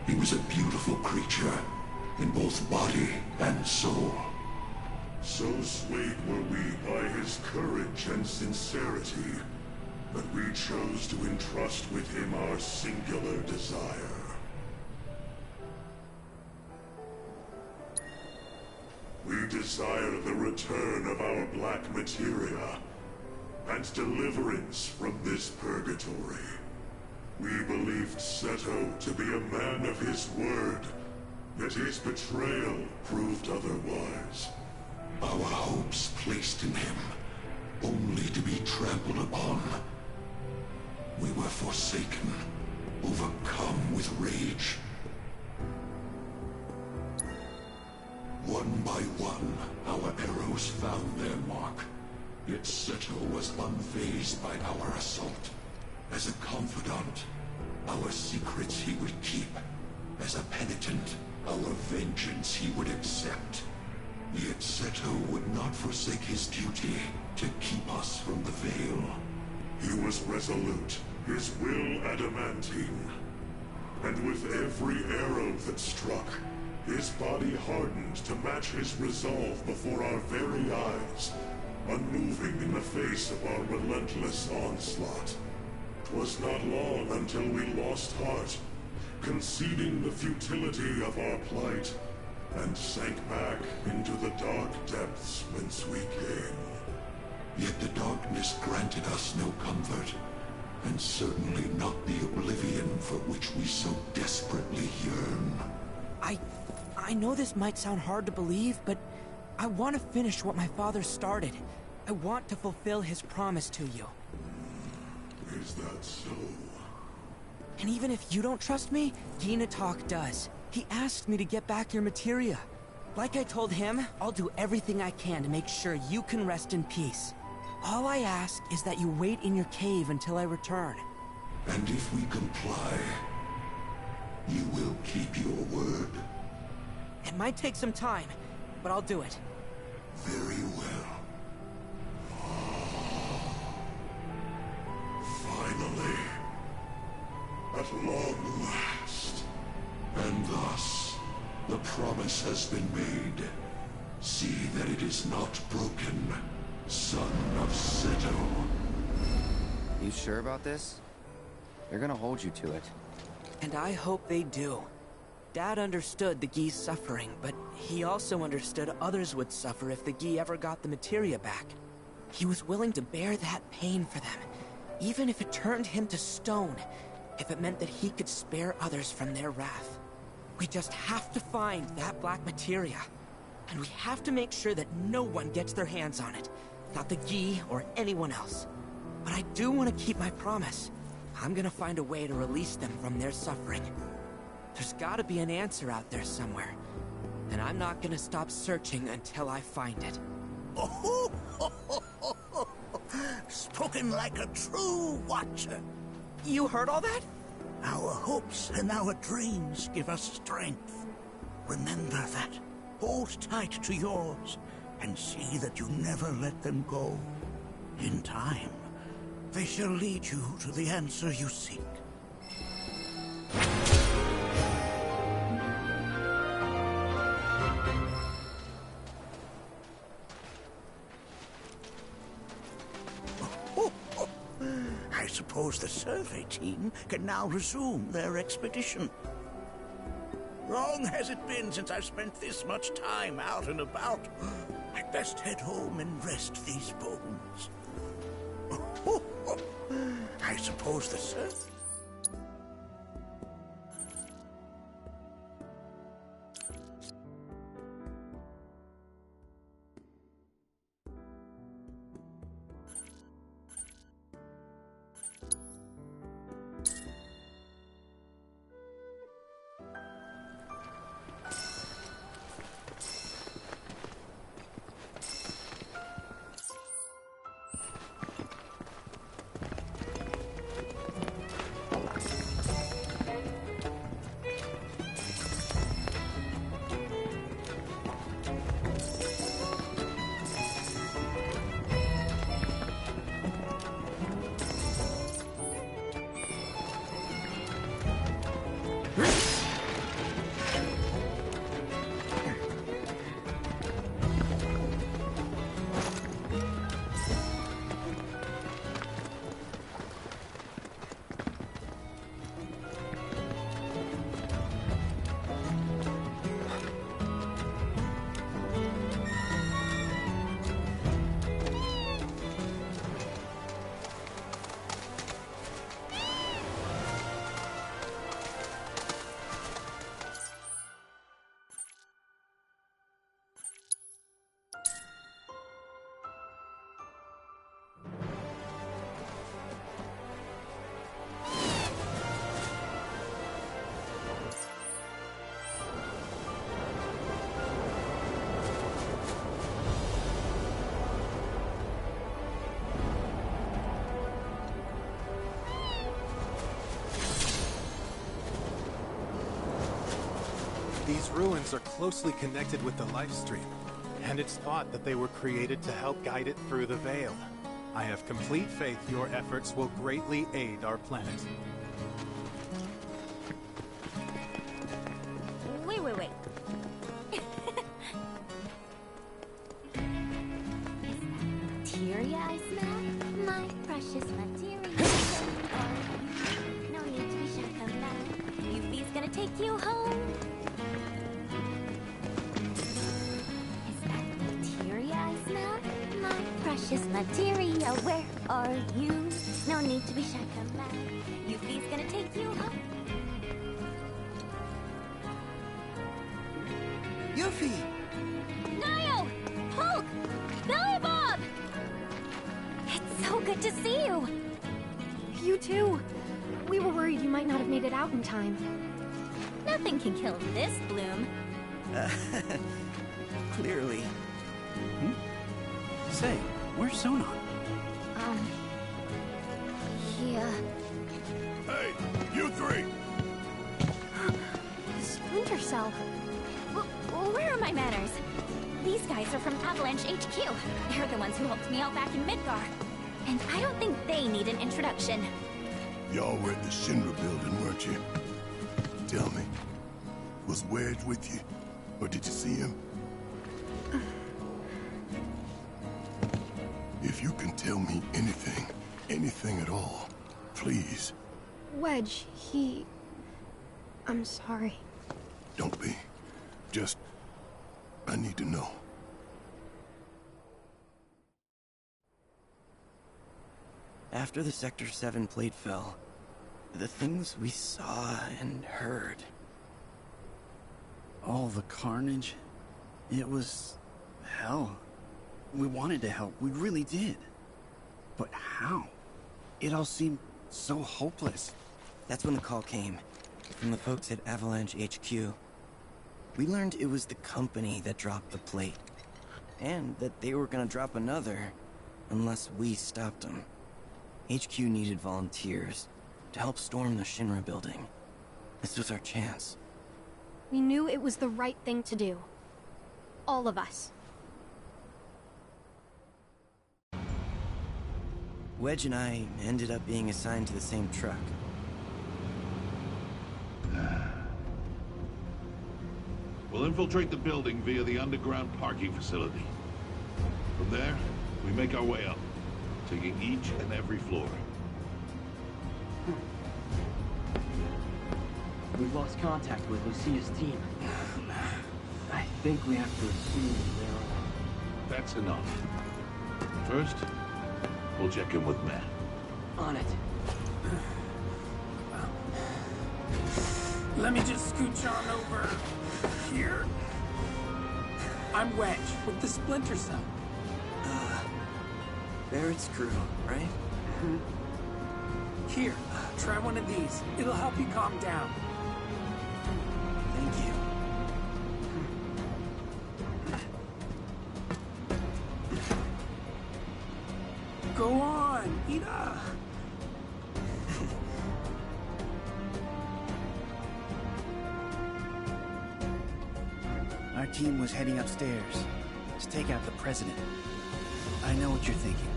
He was a beautiful creature, in both body and soul. So swayed were we by his courage and sincerity, that we chose to entrust with him our singular desire. We desire the return of our black materia, and deliverance from this purgatory. We believed Seto to be a man of his word, yet his betrayal proved otherwise. Our hopes placed in him, only to be trampled upon. We were forsaken, overcome with rage. One by one, our arrows found their mark. Yet Seto was unfazed by our assault. As a confidant, our secrets he would keep. As a penitent, our vengeance he would accept. Yet Seto would not forsake his duty to keep us from the Veil. He was resolute, his will adamantine. And with every arrow that struck, his body hardened to match his resolve before our very eyes, unmoving in the face of our relentless onslaught. 'Twas not long until we lost heart, conceding the futility of our plight, and sank back into the dark depths whence we came. Yet the darkness granted us no comfort, and certainly not the oblivion for which we so desperately yearn. I know this might sound hard to believe, but I want to finish what my father started. I want to fulfill his promise to you. Is that so? And even if you don't trust me, Ginatok does. He asked me to get back your materia. Like I told him, I'll do everything I can to make sure you can rest in peace. All I ask is that you wait in your cave until I return. And if we comply, you will keep your word? It might take some time, but I'll do it. Very well. Finally. At long last. And thus, the promise has been made. See that it is not broken, son of Seto. You sure about this? They're gonna hold you to it. And I hope they do. Dad understood the Gi's suffering, but he also understood others would suffer if the Gi ever got the materia back. He was willing to bear that pain for them, even if it turned him to stone, if it meant that he could spare others from their wrath. We just have to find that black materia, and we have to make sure that no one gets their hands on it, not the Gi or anyone else. But I do want to keep my promise. I'm gonna find a way to release them from their suffering. There's gotta be an answer out there somewhere, and I'm not gonna stop searching until I find it. Spoken like a true watcher. You heard all that? Our hopes and our dreams give us strength. Remember that. Hold tight to yours, and see that you never let them go. In time, they shall lead you to the answer you seek. I suppose the survey team can now resume their expedition. Long has it been since I've spent this much time out and about. I'd best head home and rest these bones. I suppose the survey... These ruins are closely connected with the life stream, and it's thought that they were created to help guide it through the Veil. I have complete faith your efforts will greatly aid our planet. Wait. Is that materia I smell? My precious materia. No need to be shy, come back. Yuffie's gonna take you home. Is that materia I smell? My precious materia, where are you? No need to be shy, come back. Yuffie's gonna take you home. Yuffie! Niall! Hulk! Billy Bob! It's so good to see you! You too. We were worried you might not have made it out in time. Nothing can kill this bloom. Clearly. Say, where's Sonon? Yeah. Hey, you three! Splinter Cell. Where are my manners? These guys are from Avalanche HQ. They're the ones who helped me out back in Midgar. And I don't think they need an introduction. Y'all were at the Shinra building, weren't you? Tell me, was Wedge with you? Or did you see him? If you can tell me anything at all, please. Wedge, I'm sorry. Don't be. Just, I need to know. After the Sector 7 plate fell, the things we saw and heard. All the carnage. It was hell. We wanted to help, we really did. But how? It all seemed so hopeless. That's when the call came, from the folks at Avalanche HQ. We learned it was the company that dropped the plate, and that they were gonna drop another, unless we stopped them. HQ needed volunteers to help storm the Shinra building. This was our chance. We knew it was the right thing to do. All of us. Wedge and I ended up being assigned to the same truck. We'll infiltrate the building via the underground parking facility. From there, we make our way up, taking each and every floor. We've lost contact with Lucia's team. I think we have to assume they're That's enough. First, we'll check in with Matt. on it. Let me just scooch on over here. I'm Wedge with the Splinter Cell. Barrett's crew, right? Here, try one of these. It'll help you calm down. Thank you. Go on, eat up. Our team was heading upstairs to take out the president. I know what you're thinking.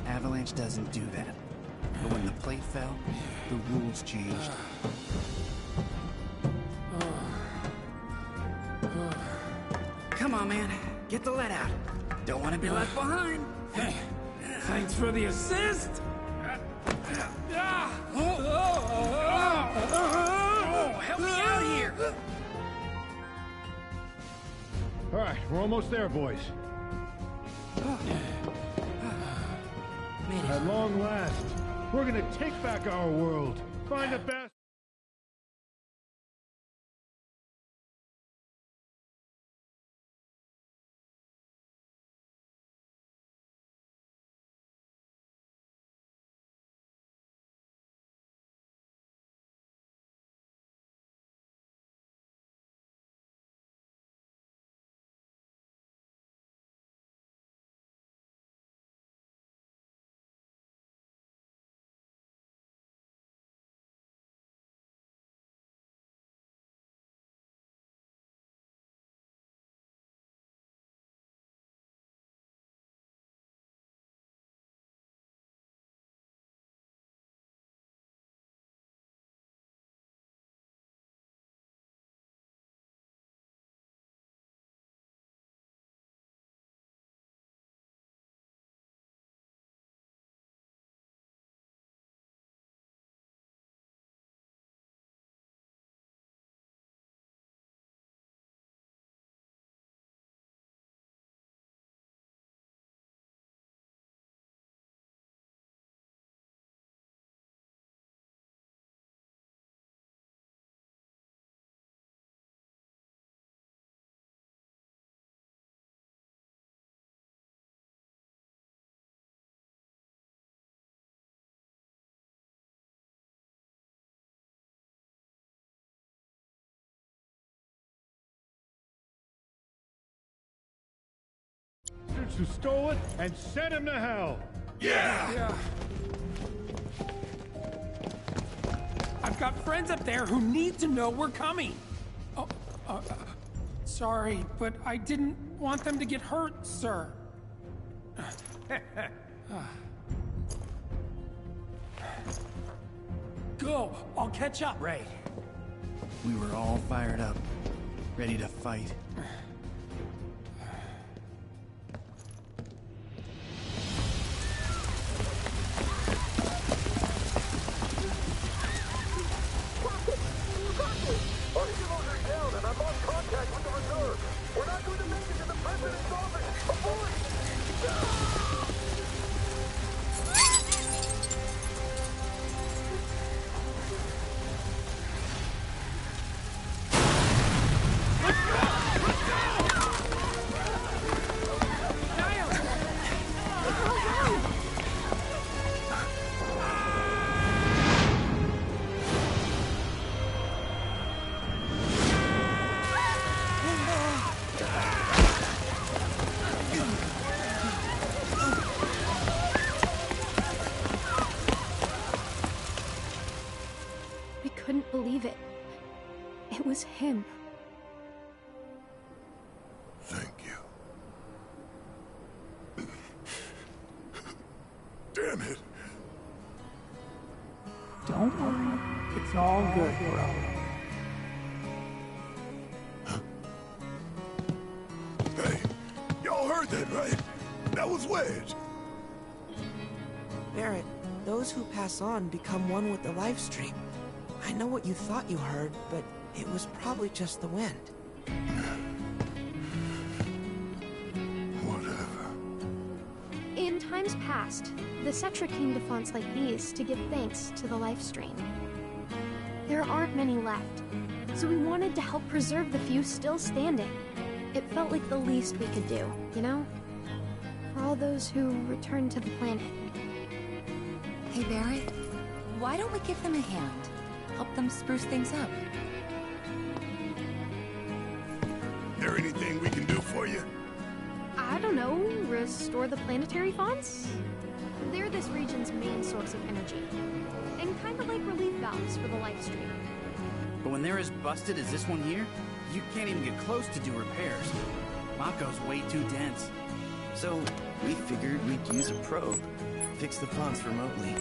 Avalanche doesn't do that. But when the plate fell, the rules changed. Come on, man. Get the lead out. Don't want to be left behind. Hey, thanks for the assist. Help me out here. All right, we're almost there, boys. At long last, we're gonna take back our world. Find the best. who stole it and send him to hell. Yeah. I've got friends up there who need to know we're coming. Oh, sorry, but I didn't want them to get hurt, sir. Go, I'll catch up. Right. We were all fired up, ready to fight. It was him. Thank you. Damn it. Don't worry. It's all good, bro. Hey, y'all heard that, right? That was Wedge. Barrett, those who pass on become one with the life stream. I know what you thought you heard, but it was probably just the wind. Whatever. In times past, the Cetra came to fonts like these to give thanks to the life stream. There aren't many left, so we wanted to help preserve the few still standing. It felt like the least we could do, you know? For all those who returned to the planet. Hey, Barrett, why don't we give them a hand? Help them spruce things up. There anything we can do for you? I don't know, restore the planetary fonts? They're this region's main source of energy, and kind of like relief valves for the life stream. But when they're as busted as this one here, you can't even get close to do repairs. Mako's way too dense. So, we figured we'd use a probe, fix the fonts remotely.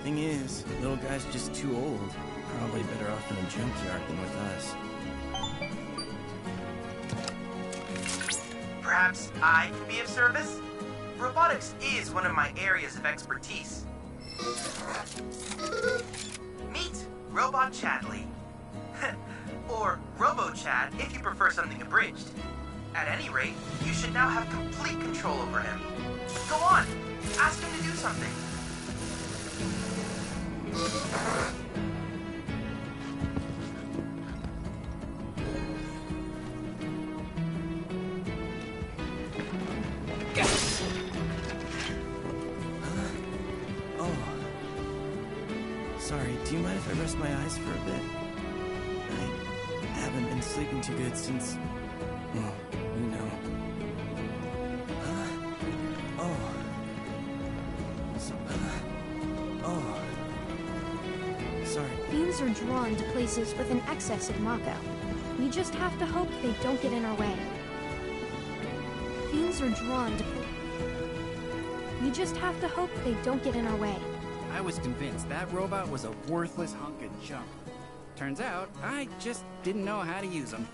Thing is, little guy's just too old. Probably better off in a junkyard than with us. Perhaps I can be of service? Robotics is one of my areas of expertise. Meet Robot Chadley. Or Robo-Chad if you prefer something abridged. At any rate, you should now have complete control over him. Go on, ask him to do something. Sorry, do you mind if I rest my eyes for a bit? I haven't been sleeping too good since... well, you know. Sorry. Fiends are drawn to places with an excess of Mako. We just have to hope they don't get in our way. Fiends are drawn to... We just have to hope they don't get in our way. I was convinced that robot was a worthless hunk of junk. Turns out, I just didn't know how to use them.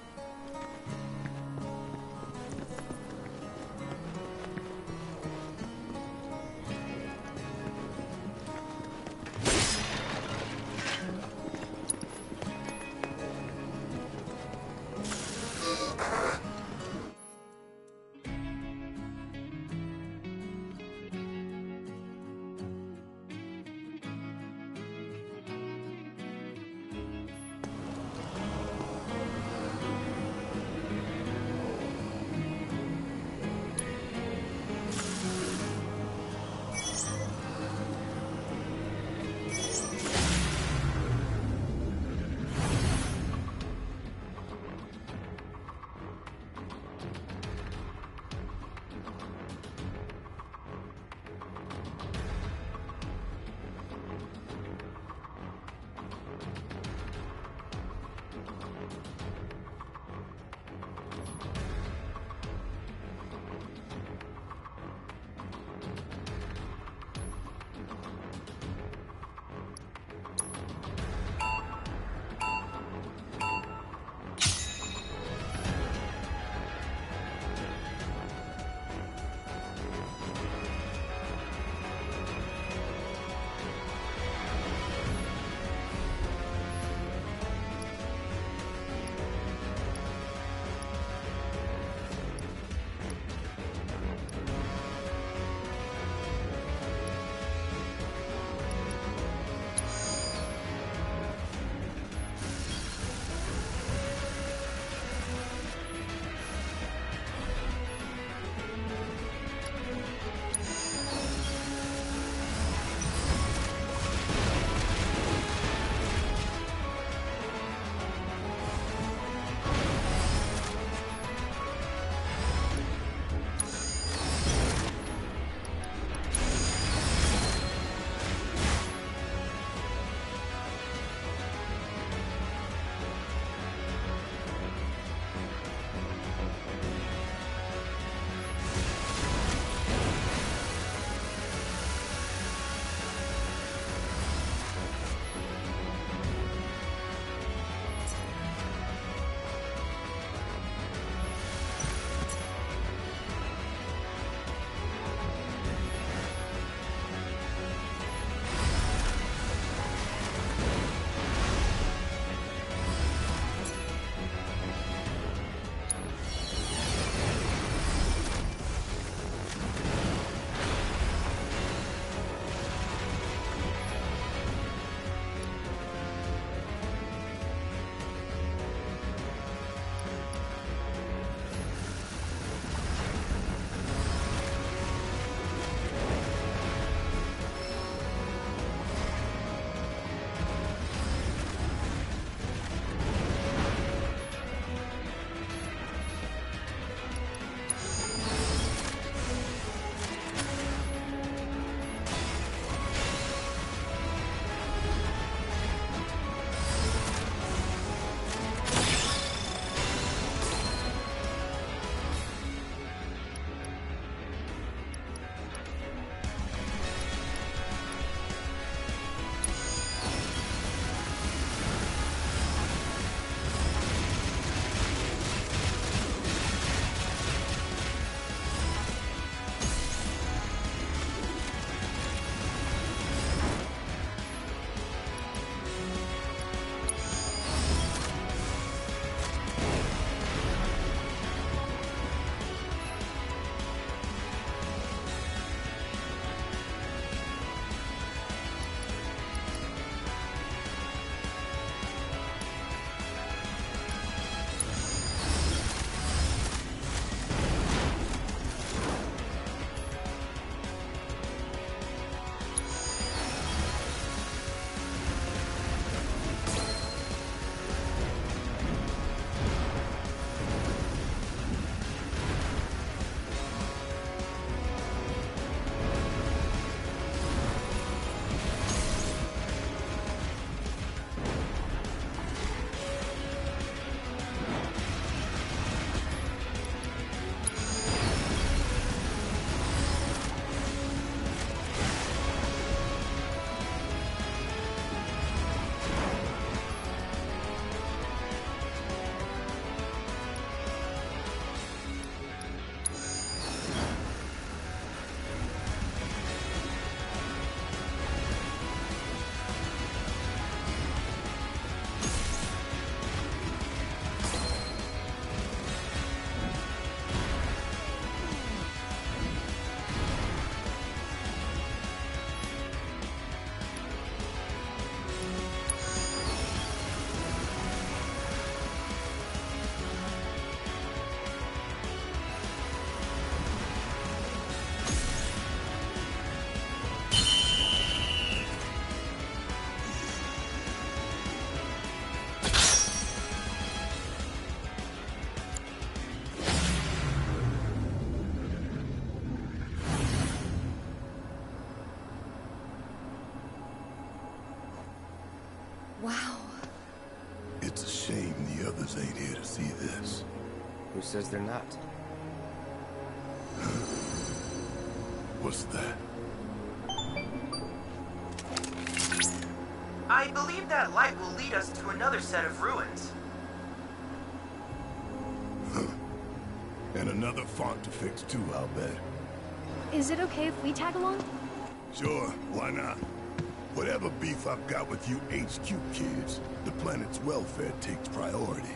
It's a shame the others ain't here to see this. Who says they're not? What's that? I believe that light will lead us to another set of ruins. And another font to fix too, I'll bet. Is it okay if we tag along? Sure, why not? Whatever beef I've got with you HQ kids, the planet's welfare takes priority.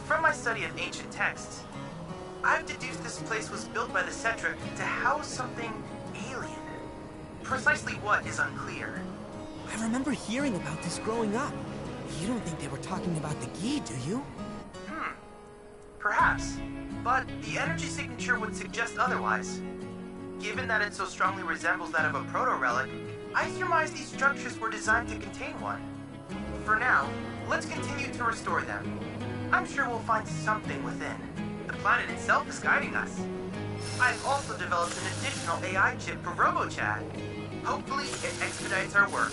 From my study of ancient texts, I've deduced this place was built by the Cetra to house something alien. Precisely what is unclear. I remember hearing about this growing up. You don't think they were talking about the Gi, do you? Perhaps, but the energy signature would suggest otherwise. Given that it so strongly resembles that of a proto-relic, I surmise these structures were designed to contain one. For now, let's continue to restore them. I'm sure we'll find something within. The planet itself is guiding us. I've also developed an additional AI chip for RoboChad. Hopefully, it expedites our work.